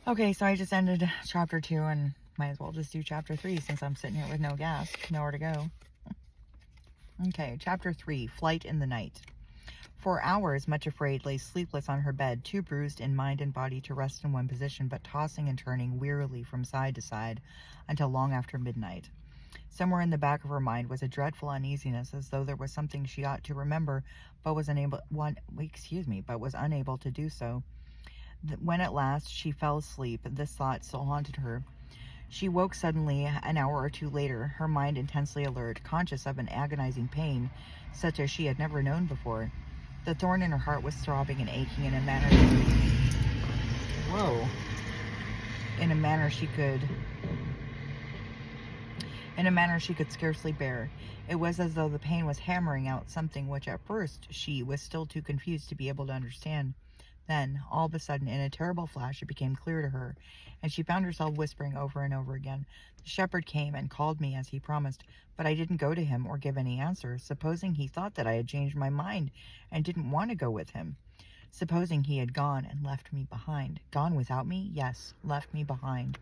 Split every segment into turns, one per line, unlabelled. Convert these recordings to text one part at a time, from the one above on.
Okay, so I just ended chapter 2 and might as well just do chapter 3 since I'm sitting here with no gas, nowhere to go. Okay, chapter 3, Flight in the Night. For hours, much afraid, lay sleepless on her bed, too bruised in mind and body to rest in one position, but tossing and turning wearily from side to side until long after midnight. Somewhere in the back of her mind was a dreadful uneasiness, as though there was something she ought to remember, but was unable to do so. When at last she fell asleep, this thought still haunted her. She woke suddenly an hour or two later, her mind intensely alert, conscious of an agonizing pain such as she had never known before. The thorn in her heart was throbbing and aching in a manner she could scarcely bear. It was as though the pain was hammering out something which at first she was still too confused to be able to understand. Then, all of a sudden, in a terrible flash, it became clear to her, and she found herself whispering over and over again, "The shepherd came and called me as he promised, but I didn't go to him or give any answer. Supposing he thought that I had changed my mind and didn't want to go with him? Supposing he had gone and left me behind? Gone without me? Yes, left me behind."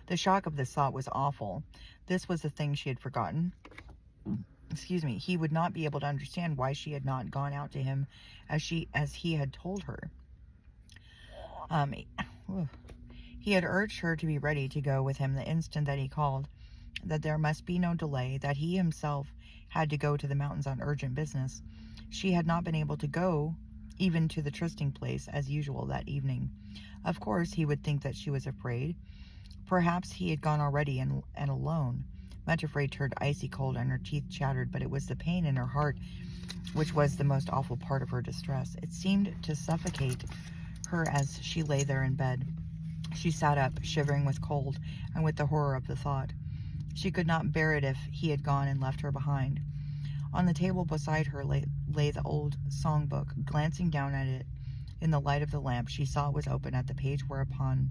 The shock of this thought was awful. This was the thing she had forgotten. He would not be able to understand why she had not gone out to him as he had told her. He had urged her to be ready to go with him the instant that he called, that there must be no delay, that he himself had to go to the mountains on urgent business. She had not been able to go even to the trysting place as usual that evening. Of course, he would think that she was afraid. Perhaps he had gone already and alone. Much afraid turned icy cold and her teeth chattered, but it was the pain in her heart which was the most awful part of her distress. It seemed to suffocate her as she lay there in bed. She sat up, shivering with cold and with the horror of the thought. She could not bear it if he had gone and left her behind. On the table beside her lay the old songbook. Glancing down at it in the light of the lamp, she saw it was open at the page whereon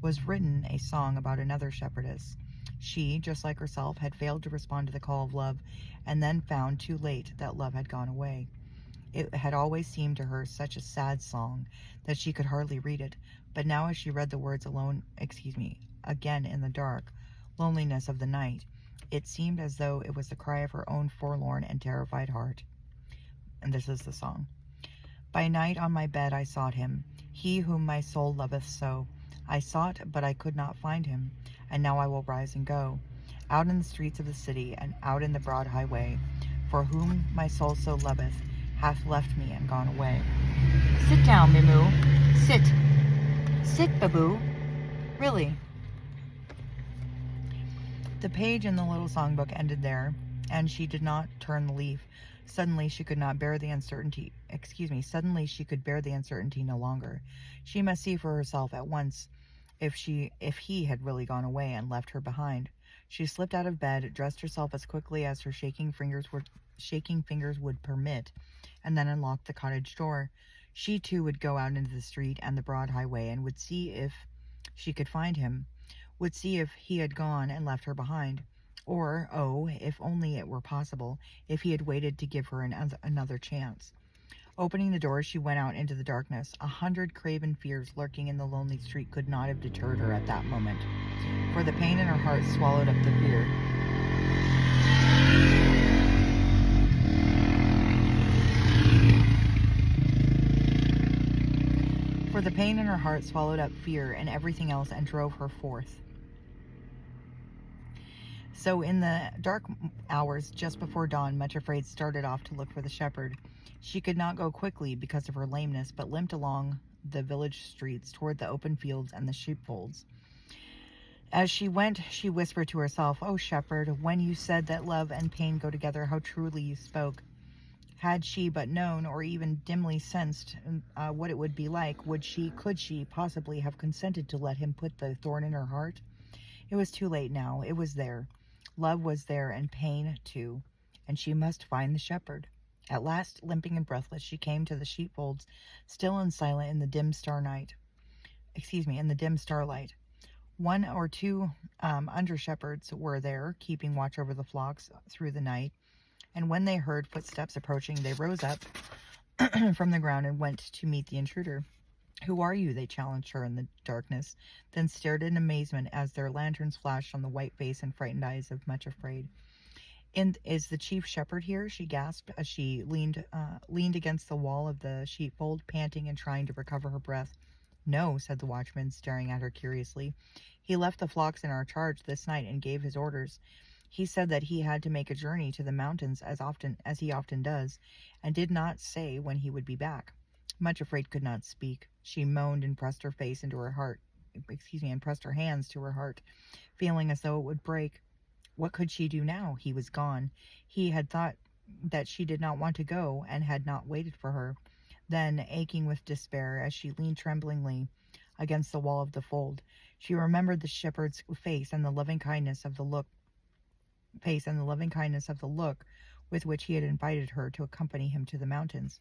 was written a song about another shepherdess. She, just like herself, had failed to respond to the call of love, and then found too late that love had gone away. It had always seemed to her such a sad song that she could hardly read it, but now as she read the words again in the dark loneliness of the night, it seemed as though it was the cry of her own forlorn and terrified heart. And this is the song. By night on my bed I sought him, he whom my soul loveth so. I sought, but I could not find him, and now I will rise and go, out in the streets of the city, and out in the broad highway, for whom my soul so loveth hath left me and gone away. Sit down, Mimu. Sit. Sit, Babu. Really. The page in the little songbook ended there, and she did not turn the leaf. Suddenly she could bear the uncertainty no longer. She must see for herself at once if he had really gone away and left her behind. She slipped out of bed, dressed herself as quickly as her shaking fingers would permit, and then unlocked the cottage door. She too would go out into the street and the broad highway, and would see if she could find him, would see if he had gone and left her behind, or, oh, if only it were possible, if he had waited to give her another chance. Opening the door, she went out into the darkness. 100 craven fears lurking in the lonely street could not have deterred her at that moment, for the pain in her heart swallowed up the fear. For the pain in her heart swallowed up fear and everything else and drove her forth. So in the dark hours just before dawn, much afraid, started off to look for the shepherd. She could not go quickly because of her lameness, but limped along the village streets toward the open fields and the sheepfolds. As she went, she whispered to herself, "O shepherd, when you said that love and pain go together, how truly you spoke. Had she but known, or even dimly sensed, what it would be like, could she possibly have consented to let him put the thorn in her heart? It was too late now. It was there. Love was there, and pain too, and she must find the shepherd." At last, limping and breathless, she came to the sheepfolds, still and silent in the dim starlight. One or two under shepherds were there, keeping watch over the flocks through the night, and when they heard footsteps approaching, they rose up from the ground and went to meet the intruder, "Who are you?" they challenged her in the darkness, then stared in amazement as their lanterns flashed on the white face and frightened eyes of Much Afraid. "Is the chief shepherd here?" she gasped as she leaned against the wall of the sheepfold, panting and trying to recover her breath. "No," said the watchman, staring at her curiously. "He left the flocks in our charge this night and gave his orders. He said that he had to make a journey to the mountains as he often does, and did not say when he would be back." Much Afraid could not speak. She moaned and pressed her face into her heart. And pressed her hands to her heart, feeling as though it would break. What could she do now? He was gone. He had thought that she did not want to go and had not waited for her. Then, aching with despair, as she leaned tremblingly against the wall of the fold, she remembered the shepherd's face and the loving kindness of the look with which he had invited her to accompany him to the mountains.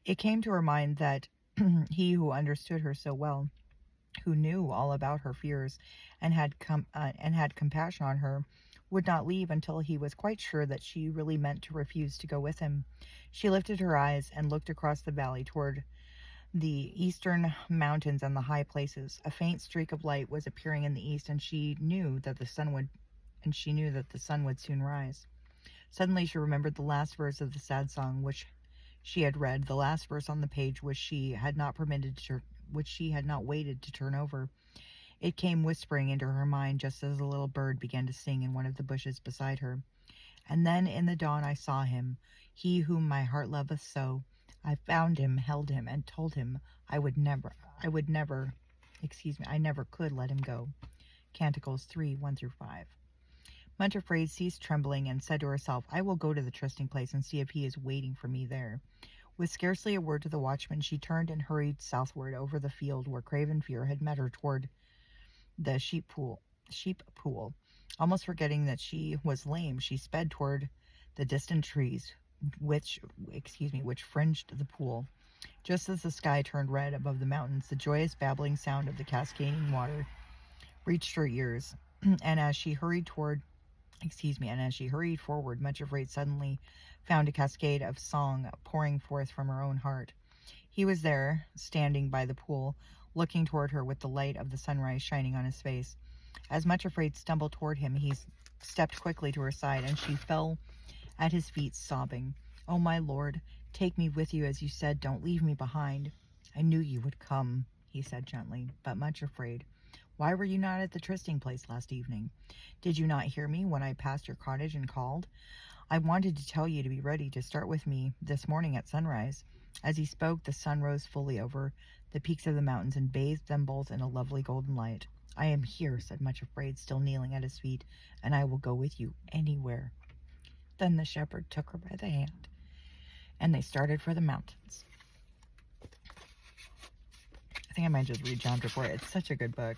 It came to her mind that he who understood her so well, who knew all about her fears and had compassion on her, would not leave until he was quite sure that she really meant to refuse to go with him. She lifted her eyes and looked across the valley toward the eastern mountains and the high places. A faint streak of light was appearing in the east, and she knew that the sun would soon rise. Suddenly she remembered the last verse of the sad song which she had read, the last verse on the page which she had not waited to turn over. It came whispering into her mind just as a little bird began to sing in one of the bushes beside her. "And then in the dawn I saw him, he whom my heart loveth so. I found him, held him, and told him I never could let him go." Canticles 3:1-5. Much Afraid ceased trembling and said to herself, "I will go to the trysting place and see if he is waiting for me there." With scarcely a word to the watchman, she turned and hurried southward over the field where Craven Fear had met her toward the sheep pool. Almost forgetting that she was lame, she sped toward the distant trees which fringed the pool. Just as the sky turned red above the mountains, the joyous babbling sound of the cascading water reached her ears, and as she hurried forward, Much Afraid suddenly found a cascade of song pouring forth from her own heart. He was there, standing by the pool, looking toward her with the light of the sunrise shining on his face. As Much Afraid stumbled toward him, he stepped quickly to her side, and she fell at his feet, sobbing. "Oh, my lord, take me with you as you said. Don't leave me behind." "I knew you would come," he said gently. "But Much Afraid, why were you not at the trysting place last evening? Did you not hear me when I passed your cottage and called? I wanted to tell you to be ready to start with me this morning at sunrise." As he spoke, the sun rose fully over the peaks of the mountains and bathed them both in a lovely golden light. "I am here," said Much Afraid, still kneeling at his feet, "and I will go with you anywhere." Then the shepherd took her by the hand, and they started for the mountains. I think I might just read chapter 4. It's such a good book.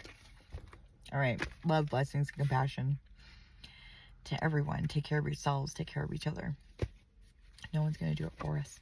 All right. Love, blessings, and compassion to everyone. Take care of yourselves. Take care of each other. No one's going to do it for us.